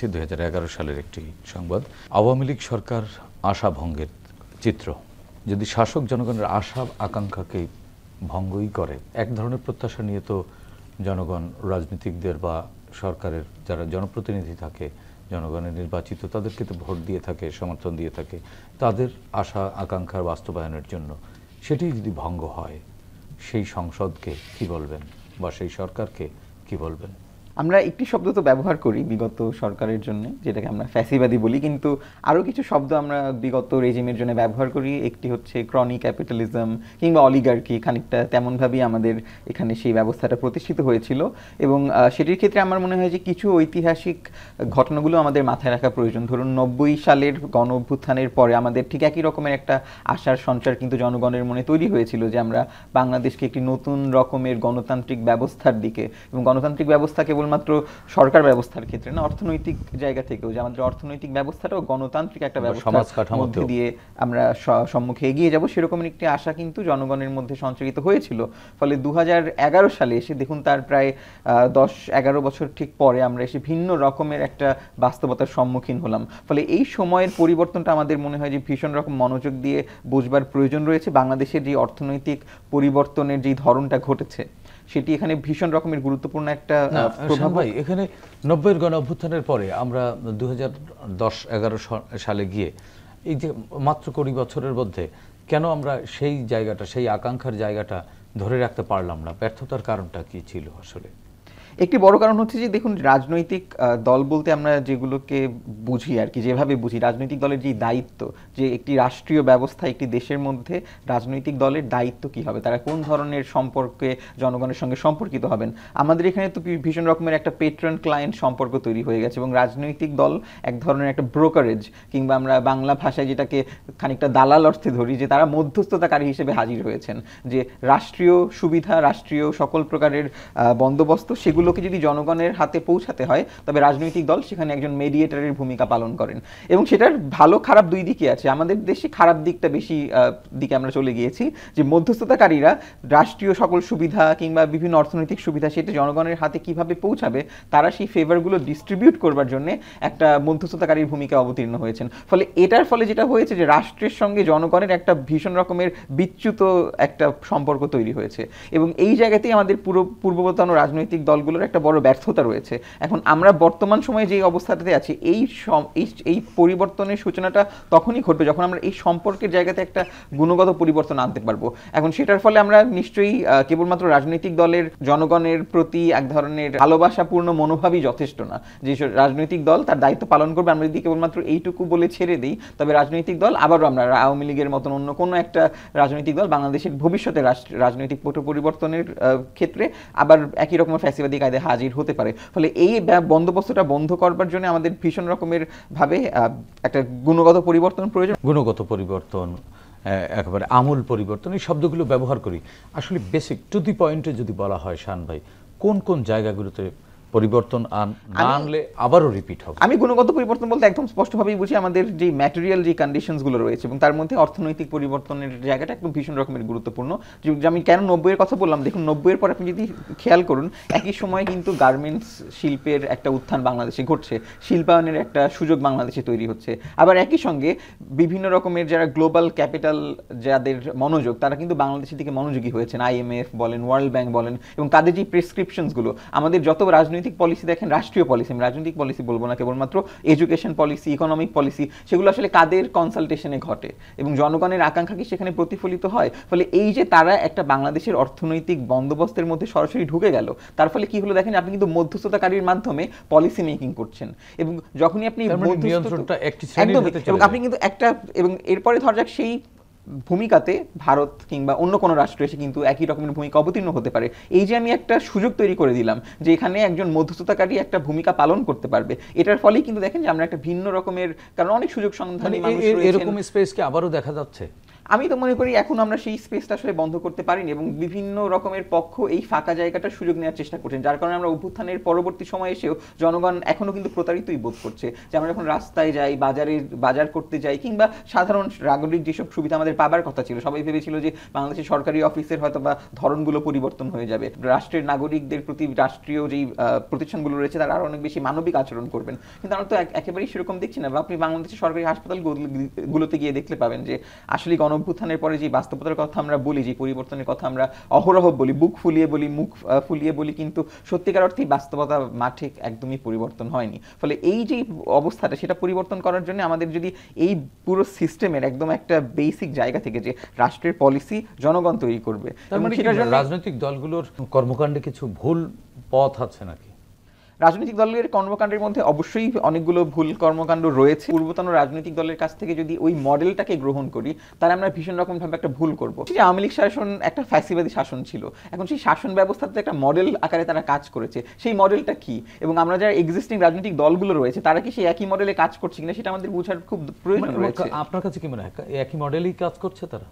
2011 সালের একটি সংবাদ, আওয়ামী লীগ সরকার আশা ভঙ্গের চিত্র। যদি শাসক জনগণের আশা আকাঙ্ক্ষাকে ভঙ্গই করে, এক ধরনের প্রত্যাশা নিয়ে তো জনগণ রাজনীতিকদের বা সরকারের যারা জনপ্রতিনিধি থাকে, জনগণের নির্বাচিত, তাদেরকে তো ভোট দিয়ে থাকে, সমর্থন দিয়ে থাকে তাদের আশা আকাঙ্ক্ষার বাস্তবায়নের জন্য। সেটি যদি ভঙ্গ হয়, সেই সংসদকে কি বলবেন বা সেই সরকারকে কি বলবেন? আমরা একটি শব্দ তো ব্যবহার করি বিগত সরকারের জন্য, যেটাকে আমরা ফ্যাসিবাদী বলি, কিন্তু আরও কিছু শব্দ আমরা বিগত রেজিমের জন্য ব্যবহার করি। একটি হচ্ছে ক্রনি ক্যাপিটালিজম কিংবা অলিগার্কি, খানিকটা তেমনভাবেই আমাদের এখানে সেই ব্যবস্থাটা প্রতিষ্ঠিত হয়েছিল। এবং সেটির ক্ষেত্রে আমার মনে হয় যে কিছু ঐতিহাসিক ঘটনাগুলো আমাদের মাথায় রাখা প্রয়োজন। ধরুন 90 সালের গণ অভ্যুত্থানের পরে আমাদের ঠিক একই রকমের একটা আশার সঞ্চার কিন্তু জনগণের মনে তৈরি হয়েছিল যে আমরা বাংলাদেশকে একটি নতুন রকমের গণতান্ত্রিক ব্যবস্থার দিকে, এবং গণতান্ত্রিক ব্যবস্থা কেবলমাত্র সরকার ব্যবস্থার ক্ষেত্রে না, অর্থনৈতিক জায়গা থেকেও, যে আমাদের অর্থনৈতিক ব্যবস্থাটাও গণতান্ত্রিক একটা ব্যবস্থার মধ্যে দিয়ে আমরা সম্মুখে এগিয়ে যাব, সেরকমের একটি আশা কিন্তু জনগণের মধ্যে সঞ্চারিত হয়েছিল। ফলে 2011 সালে এসে দেখুন, তার প্রায় 10-11 বছর ঠিক পরে আমরা এসে ভিন্ন রকমের একটা বাস্তবতার সম্মুখীন হলাম। ফলে এই সময়ের পরিবর্তনটা আমাদের মনে হয় যে ভীষণ রকম মনোযোগ দিয়ে বুঝবার প্রয়োজন রয়েছে। বাংলাদেশের যে অর্থনৈতিক পরিবর্তনের যে ধরনটা ঘটেছে, সেটি এখানে ভীষণ রকমের গুরুত্বপূর্ণ একটা প্রভাব। ভাই, এখানে 90-এর গণ অভ্যুত্থানের পরে আমরা 2010-11 সালে গিয়ে এই যে মাত্র 20 বছরের মধ্যে কেন আমরা সেই জায়গাটা, সেই আকাঙ্ক্ষার জায়গাটা ধরে রাখতে পারলাম না? ব্যর্থতার কারণটা কি ছিল আসলে? একটি বড় কারণ হচ্ছে যে দেখুন, রাজনৈতিক দল বলতে আমরা যেগুলোকে বুঝি আর কি, যেভাবে বুঝি, রাজনৈতিক দলের যে দায়িত্ব, যে একটি রাষ্ট্রীয় ব্যবস্থা, একটি দেশের মধ্যে রাজনৈতিক দলের দায়িত্ব কি হবে, তারা কোন ধরনের সম্পর্কে জনগণের সঙ্গে সম্পর্কিত হবেন। আমাদের এখানে তো ভীষণ রকমের একটা পেট্রন ক্লায়েন্ট সম্পর্ক তৈরি হয়ে গেছে, এবং রাজনৈতিক দল এক ধরনের একটা ব্রোকারেজ, কিংবা আমরা বাংলা ভাষায় যেটাকে খানিকটা দালাল অর্থে ধরি, যে তারা মধ্যস্থতাকারী হিসেবে হাজির হয়েছেন, যে রাষ্ট্রীয় সুবিধা, রাষ্ট্রীয় সকল প্রকারের বন্দোবস্ত, সেগুলোকে যদি জনগণের হাতে পৌঁছাতে হয়, তবে রাজনৈতিক দল সেখানে একজন মেডিয়েটরের ভূমিকা পালন করেন। এবং সেটার ভালো খারাপ দুই দিকই আছে। আমাদের দেশে খারাপ দিকটা বেশি দিকে আমরা চলে গিয়েছি, যে মধ্যস্থতাকারীরা রাষ্ট্রীয় সকল সুবিধা কিংবা বিভিন্ন অর্থনৈতিক সুবিধা সেটা জনগণের হাতে কিভাবে পৌঁছাবে, তারা সেই ফেভারগুলো ডিস্ট্রিবিউট করবার জন্য একটা মধ্যস্থতাকারীর ভূমিকা অবতীর্ণ হয়েছেন। ফলে এটার ফলে যেটা হয়েছে যে রাষ্ট্রের সঙ্গে জনগণের একটা ভীষণ রকমের বিচ্যুত একটা সম্পর্ক তৈরি হয়েছে, এবং এই জায়গাতেই আমাদের পূর্ববর্তী রাজনৈতিক দলগুলো একটা বড় ব্যর্থতা রয়েছে। এখন আমরা বর্তমান সময়ে যে অবস্থাটাতে আছি, এই পরিবর্তনের সূচনাটা তখনই ঘটবে যখন আমরা এই সম্পর্কের জায়গাতে একটা গুণগত পরিবর্তন আনতে পারবো। এখন সেটার ফলে আমরা নিশ্চয়ই কেবলমাত্র রাজনৈতিক দলের জনগণের প্রতি এক ধরনের ভালোবাসাপূর্ণ মনোভাবই যথেষ্ট না, যে রাজনৈতিক দল তার দায়িত্ব পালন করবে, আমরা যদি কেবলমাত্র এইটুকু বলে ছেড়ে দিই, তবে রাজনৈতিক দল আবারও আমরা আওয়ামী লীগের মতন অন্য কোনো একটা রাজনৈতিক দল বাংলাদেশের ভবিষ্যতে রাজনৈতিক পট পরিবর্তনের ক্ষেত্রে আবার একই রকম ফ্যাসিবাদী কায়দায় হাজির হতে পারে। ফলে এই বন্দোবস্তটা বন্ধ করবার জন্য আমাদের ভীষণ রকমের ভাবে একটা গুণগত পরিবর্তন প্রয়োজন। গুণগত পরিবর্তন, একেবারে আমূল পরিবর্তন, এই শব্দগুলো ব্যবহার করি। আসলে বেসিক টু দি পয়েন্টে যদি বলা হয়, শান ভাই, কোন কোন জায়গাগুলোতে পরিবর্তন আনলে আবারও রিপিট হবে? আমি গুণগত পরিবর্তন বলতে একদম স্পষ্টভাবেই বুঝি আমাদের যে ম্যাটেরিয়াল যে কন্ডিশনসগুলো রয়েছে, এবং তার মধ্যে অর্থনৈতিক পরিবর্তনের জায়গাটা একদম ভীষণ রকমের গুরুত্বপূর্ণ। যে আমি কেন 90-এর কথা বললাম, দেখুন 90-এর পর আপনি যদি খেয়াল করুন, একই সময় কিন্তু গার্মেন্টস শিল্পের একটা উত্থান বাংলাদেশে ঘটছে, শিল্পায়নের একটা সুযোগ বাংলাদেশে তৈরি হচ্ছে। আবার একই সঙ্গে বিভিন্ন রকমের যারা গ্লোবাল ক্যাপিটাল, যাদের মনোযোগ, তারা কিন্তু বাংলাদেশের দিকে মনোযোগী হয়েছেন, IMF বলেন, ওয়ার্ল্ড ব্যাংক বলেন, এবং তাদের যে প্রেসক্রিপশনসগুলো, আমাদের যত রাজনৈতিক পলিসি দেখেন, রাষ্ট্রীয় পলিসি, আমি রাজনৈতিক পলিসি বলবো না, কেবলমাত্র এডুকেশন পলিসি, ইকোনমিক পলিসি, সেগুলো আসলে কাদের কনসালটেশনে ঘটে এবং জনগণের আকাঙ্ক্ষা কি সেখানে প্রতিফলিত হয়? ফলে এই যে তারা একটা বাংলাদেশের অর্থনৈতিক বন্দোবস্তের মধ্যে সরাসরি ঢুকে গেল, তার ফলে কি হলো দেখেন, আপনি কিন্তু মধ্যস্থতাকারীর মাধ্যমে পলিসি মেকিং করছেন, এবং যখনই আপনি আপনি কিন্তু একটা, এবং এরপরে ধরা যাক সেই ভূমিকাতে ভারত কিংবা অন্য কোনো রাষ্ট্র এসে কিন্তু একই রকমের ভূমিকা অবতীর্ণ হতে পারে। এই যে আমি একটা সুযোগ তৈরি করে দিলাম যে এখানে একজন মধ্যস্থতাকারী একটা ভূমিকা পালন করতে পারবে, এটার ফলেই কিন্তু দেখেন যে আমরা একটা ভিন্ন রকমের, কারণ অনেক সুযোগ সন্ধানী মানুষ রয়েছেন। এরকম স্পেস কি আবারও দেখা যাচ্ছে? আমি তো মনে করি এখন আমরা সেই স্পেসটা আসলে বন্ধ করতে পারিনি, এবং বিভিন্ন রকমের পক্ষ এই ফাঁকা জায়গাটার সুযোগ নেওয়ার চেষ্টা করছেন, যার কারণে আমরা অভ্যুত্থানের পরবর্তী সময় এসেও জনগণ এখনো কিন্তু প্রতারিতই বোধ করছে। যে আমরা যখন রাস্তায় যাই, বাজার করতে যাই, কিংবা সাধারণ নাগরিক যেসব সুবিধা আমাদের পাবার কথা ছিল, সবাই ভেবেছিল যে বাংলাদেশের সরকারি অফিসের হয়তো বা ধরনগুলো পরিবর্তন হয়ে যাবে, রাষ্ট্রের নাগরিকদের প্রতি রাষ্ট্রীয় যেই প্রতিষ্ঠানগুলো রয়েছে তারা আরো অনেক বেশি মানবিক আচরণ করবেন, কিন্তু আমরা তো একেবারেই সেরকম দেখছি না। বা আপনি বাংলাদেশের সরকারি হাসপাতালগুলোতে গিয়ে দেখতে পাবেন যে আসলে গণঅভ্যুত্থানের পরে যে বাস্তবতার কথা আমরা বলি, যে পরিবর্তনের কথা আমরা অহরহ বলি, বুক ফুলিয়ে বলি, মুখ ফুলিয়ে বলি, কিন্তু সত্যিকার অর্থেই বাস্তবতা মাঠে একদমই পরিবর্তন হয়নি। ফলে এই যে অবস্থাটা, সেটা পরিবর্তন করার জন্য আমাদের যদি এই পুরো সিস্টেমের একদম একটা বেসিক জায়গা থেকে যে রাষ্ট্রের পলিসি জনগণ তৈরি করবে, তার মানে রাজনৈতিক দলগুলোর কর্মকাণ্ডে কিছু ভুল পথ আছে নাকি? রাজনৈতিক দলের কর্মকাণ্ডের মধ্যে অবশ্যই অনেকগুলো ভুল কর্মকাণ্ড রয়েছে। পূর্বতন রাজনৈতিক দলের কাছ থেকে যদি ওই মডেলটাকে গ্রহণ করি, তাহলে আমরা ভীষণ রকমভাবে একটা ভুল করবো। যে আওয়ামী লীগ শাসন একটা ফ্যাসিবাদী শাসন ছিল, এখন সেই শাসন ব্যবস্থাতে একটা মডেল আকারে তারা কাজ করেছে। সেই মডেলটা কি, এবং আমরা যারা এক্সিস্টিং রাজনৈতিক দলগুলো রয়েছে তারা কি সেই একই মডেলে কাজ করছে কিনা, সেটা আমাদের বোঝার খুব প্রয়োজন রয়েছে। আপনার কাছে কি মনে হয় একই মডেলই কাজ করছে তারা?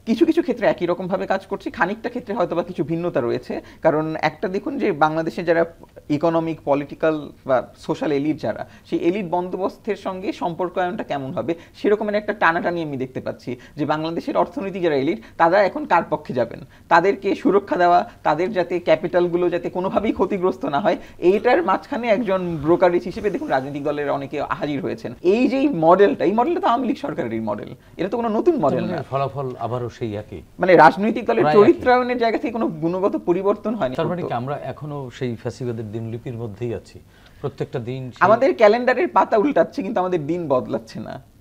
কিছু কিছু ক্ষেত্রে একই রকম ভাবে কাজ করছে, খানিকটা ক্ষেত্রে হয়তো বা কিছু ভিন্নতা রয়েছে। কারণ একটা দেখুন যে বাংলাদেশে যারা ইকোনমিক, পলিটিক্যাল বা সোশ্যাল এলিট, যারা সেই এলিট বন্দোবস্তের সঙ্গে সম্পর্কায়নটা কেমন হবে সেরকমের একটা টানাটানি আমি দেখতে পাচ্ছি। যে বাংলাদেশের অর্থনীতি যারা এলিট, তারা এখন কার পক্ষে যাবেন, তাদেরকে সুরক্ষা দেওয়া, তাদের যাতে ক্যাপিটালগুলো যাতে কোনোভাবেই ক্ষতিগ্রস্ত না হয়, এইটার মাঝখানে একজন ব্রোকারেজ হিসেবে দেখুন রাজনৈতিক দলের অনেকে হাজির হয়েছেন। এই যে মডেলটা, এই মডেলটা তো আওয়ামী লীগ সরকারের মডেল, এটা তো কোনো নতুন মডেল না। ফলাফল আবারও সেই একই, মানে রাজনৈতিক দলের চরিত্রায়নের জায়গা থেকে কোনো গুণগত পরিবর্তন হয়নি। তার মানে কি আমরা এখনো সেই ফ্যাসিবাদের দিনলিপির মধ্যেই আছি? প্রত্যেকটা দিন আমাদের ক্যালেন্ডারের পাতা উল্টাচ্ছে কিন্তু আমাদের দিন বদলাচ্ছে না।